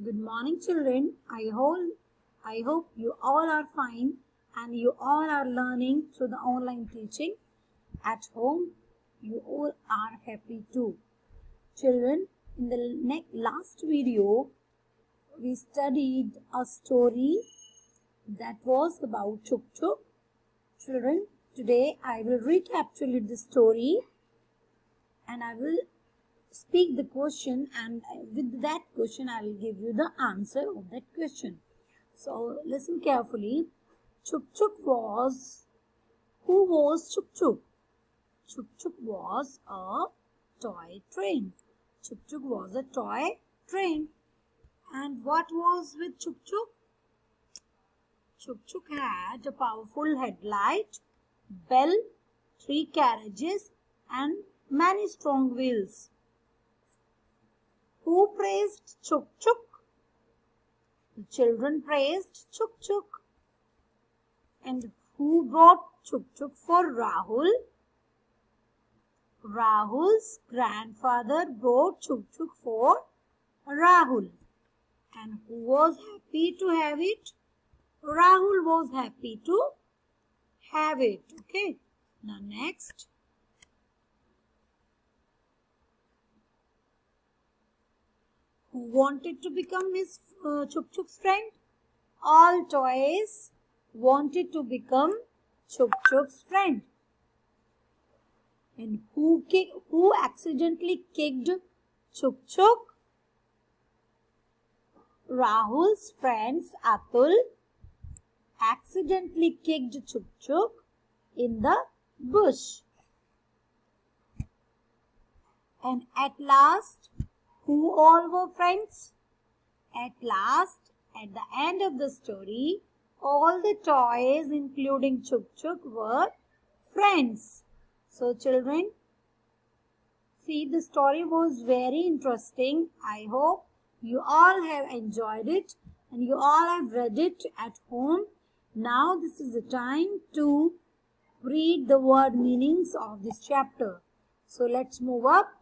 Good morning, children. I hope you all are fine and you all are learning through the online teaching. At home, you all are happy too. Children, in the last video, we studied a story that was about Chuk Chuk. Children, today I will recapitulate the story and I will speak the question, and with that question I will give you the answer of that question. So listen carefully. Chuk Chuk was, who was Chuk Chuk? Chuk Chuk was a toy train. Chuk Chuk was a toy train. And what was with Chuk Chuk? Chuk Chuk had a powerful headlight, bell, 3 carriages and many strong wheels. Who praised Chuk Chuk? The children praised Chuk Chuk. And who brought Chuk Chuk for Rahul? Rahul's grandfather brought Chuk Chuk for Rahul. And who was happy to have it? Rahul was happy to have it. Okay. Now next. Who wanted to become his Chuk Chuk's friend? All toys wanted to become Chuk Chuk's friend. And who accidentally kicked Chuk Chuk? Rahul's friends Atul accidentally kicked Chuk Chuk in the bush. And at last, who all were friends? At last, at the end of the story, all the toys, including Chuk Chuk, were friends. So children, see, the story was very interesting. I hope you all have enjoyed it and you all have read it at home. Now this is the time to read the word meanings of this chapter. So let's move up.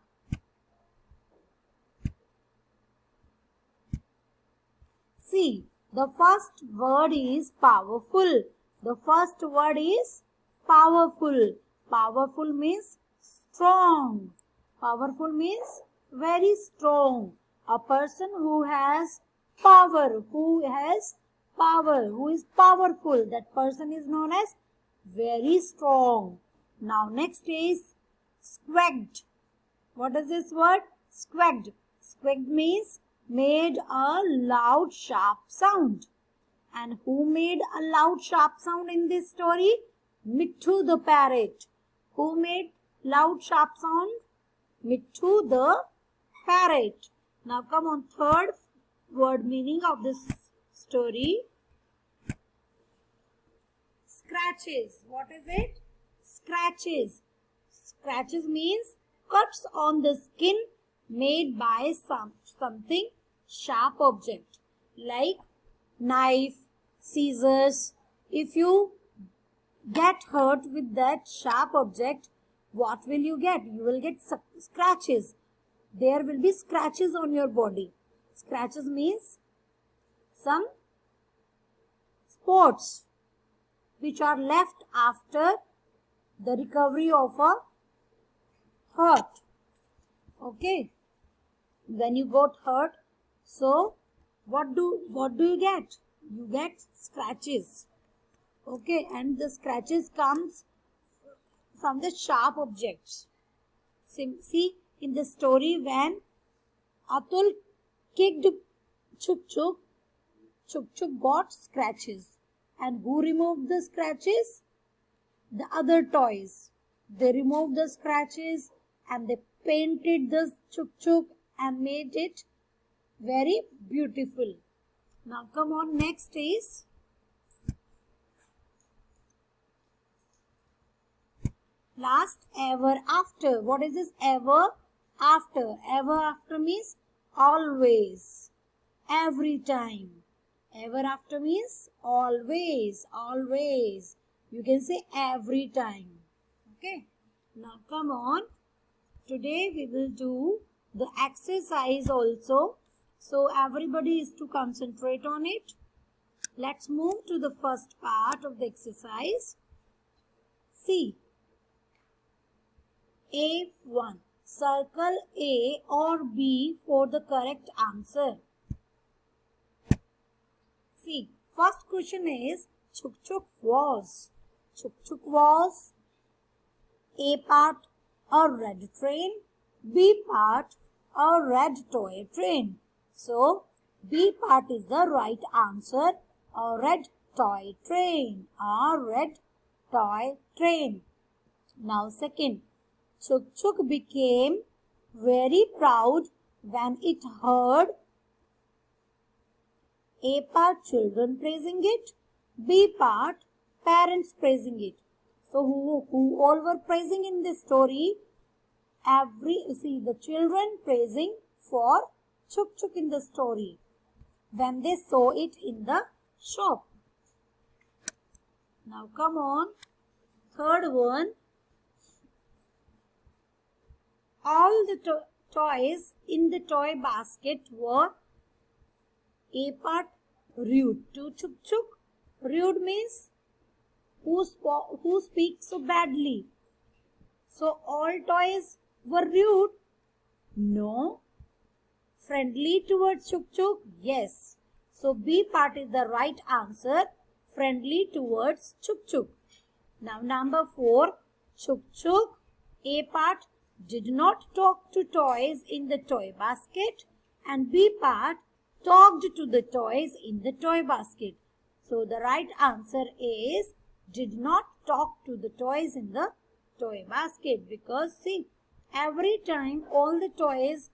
See, the first word is powerful. The first word is powerful. Powerful means strong. Powerful means very strong. A person who has power, who is powerful, that person is known as very strong. Now next is squagged. What is this word? Squagged. Squagged means made a loud sharp sound. And who made a loud sharp sound in this story? Mittu the parrot. Who made loud sharp sound? Mittu the parrot. Now come on, third word meaning of this story. Scratches. What is it? Scratches. Scratches means cuts on the skin made by something sharp object like knife, scissors. If you get hurt with that sharp object, what will you get? You will get scratches. There will be scratches on your body. Scratches means some spots which are left after the recovery of a hurt. Okay. When you got hurt, so what do you get? You get scratches. Okay, and the scratches comes from the sharp objects. See, in the story when Atul kicked Chuk Chuk, Chuk Chuk got scratches. And who removed the scratches? The other toys. They removed the scratches and they painted the Chuk Chuk and made it very beautiful. Now come on, next is last ever after. What is this ever after? Ever after means always, every time. Ever after means always, always. You can say every time. Okay. Now come on. Today we will do the exercise also. So everybody is to concentrate on it. Let's move to the first part of the exercise. See, A1. Circle A or B for the correct answer. See, first question is Chuk Chuk was. Chuk Chuk was A part a red train, B part a red toy train. So, B part is the right answer, a red toy train, a red toy train. Now second, Chuk Chuk became very proud when it heard A part children praising it, B part parents praising it. So who all were praising in this story? The children praising for Chuk Chuk in the story when they saw it in the shop. Now come on, third one. All the toys in the toy basket were A part rude to Chuk Chuk. Rude means who speaks so badly. So all toys were rude? No. Friendly towards Chuk Chuk? Yes. So B part is the right answer. Friendly towards Chuk Chuk. Now number 4. Chuk Chuk, A part, did not talk to toys in the toy basket, and B part talked to the toys in the toy basket. So the right answer is did not talk to the toys in the toy basket, because see, every time all the toys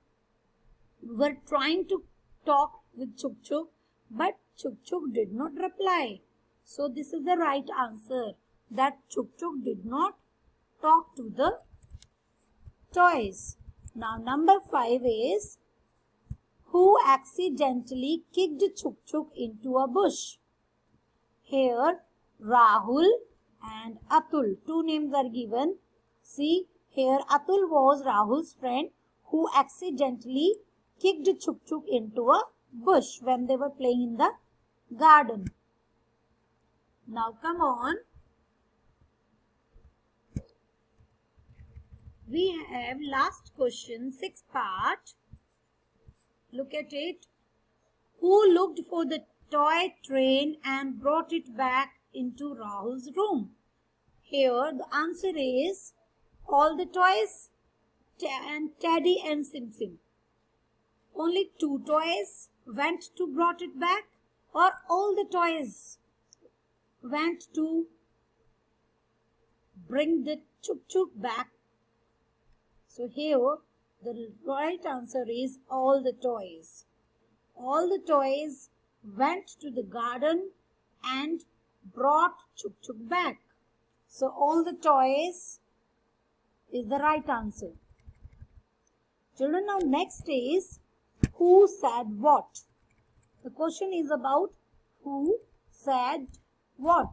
were trying to talk with Chuk Chuk, but Chuk Chuk did not reply. So this is the right answer, that Chuk Chuk did not talk to the toys. Now number 5 is who accidentally kicked Chuk Chuk into a bush? Here Rahul and Atul, two names are given. See, here Atul was Rahul's friend who accidentally kicked Chuk Chuk into a bush when they were playing in the garden. Now come on. We have last question, 6th part. Look at it. Who looked for the toy train and brought it back into Rahul's room? Here the answer is all the toys and Teddy and Sim Sim. Only 2 toys went to brought it back, or all the toys went to bring the Chuk Chuk back? So here the right answer is all the toys. All the toys went to the garden and brought Chuk Chuk back. So all the toys is the right answer. Children, now next is who said what? The question is about who said what.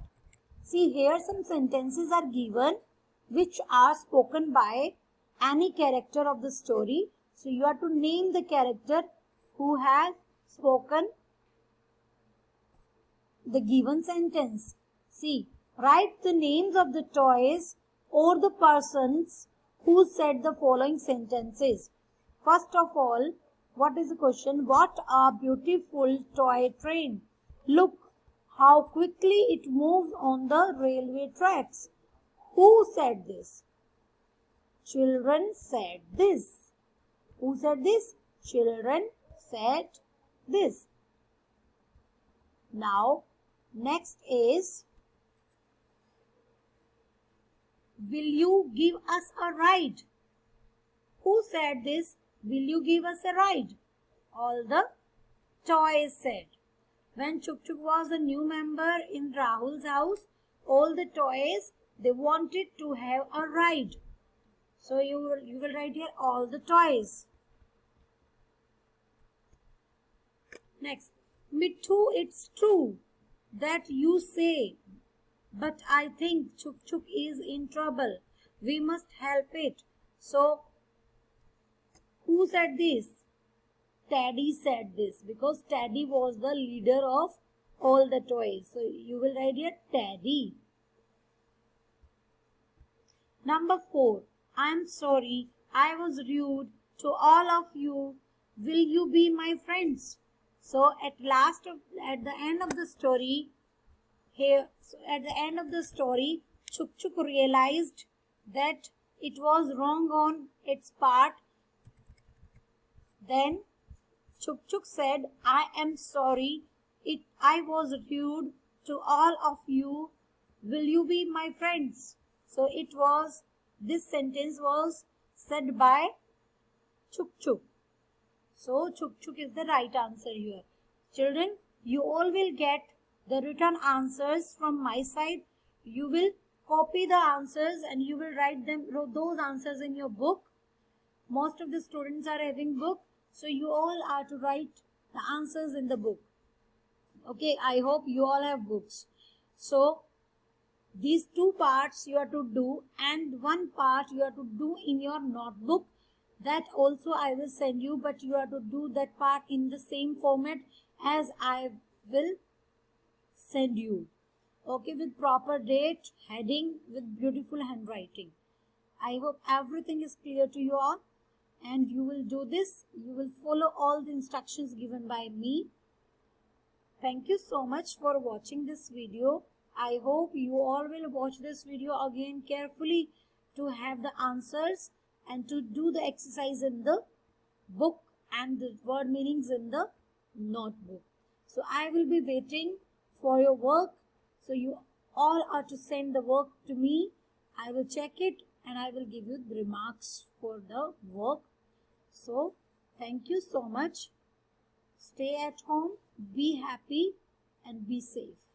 See, here some sentences are given which are spoken by any character of the story. So you have to name the character who has spoken the given sentence. See, write the names of the toys or the persons who said the following sentences. First of all, what is the question? What a beautiful toy train. Look how quickly it moves on the railway tracks. Who said this? Children said this. Who said this? Children said this. Now, next is, will you give us a ride? Who said this? Will you give us a ride? All the toys said. When Chuk Chuk was a new member in Rahul's house, all the toys, they wanted to have a ride. So you will write here all the toys. Next, Mithu, it's true that you say, but I think Chuk Chuk is in trouble. We must help it. So, who said this? Teddy said this, because Teddy was the leader of all the toys. So you will write here Teddy. Number 4. I'm sorry, I was rude to all of you. Will you be my friends? So at the end of the story, Chuk Chuk realized that it was wrong on its part. Then Chuk Chuk said, I am sorry, I was rude to all of you. Will you be my friends? So this sentence was said by Chuk Chuk. So Chuk Chuk is the right answer here. Children, you all will get the written answers from my side. You will copy the answers and you will write those answers in your book. Most of the students are having book, so you all are to write the answers in the book. Okay, I hope you all have books. So these 2 parts you have to do, and 1 part you have to do in your notebook. That also I will send you, but you have to do that part in the same format as I will send you. Okay, with proper date, heading, with beautiful handwriting. I hope everything is clear to you all, and you will do this. You will follow all the instructions given by me. Thank you so much for watching this video. I hope you all will watch this video again carefully to have the answers and to do the exercise in the book and the word meanings in the notebook. So I will be waiting for your work. So you all are to send the work to me. I will check it and I will give you the remarks for the work. So thank you so much. Stay at home, be happy and be safe.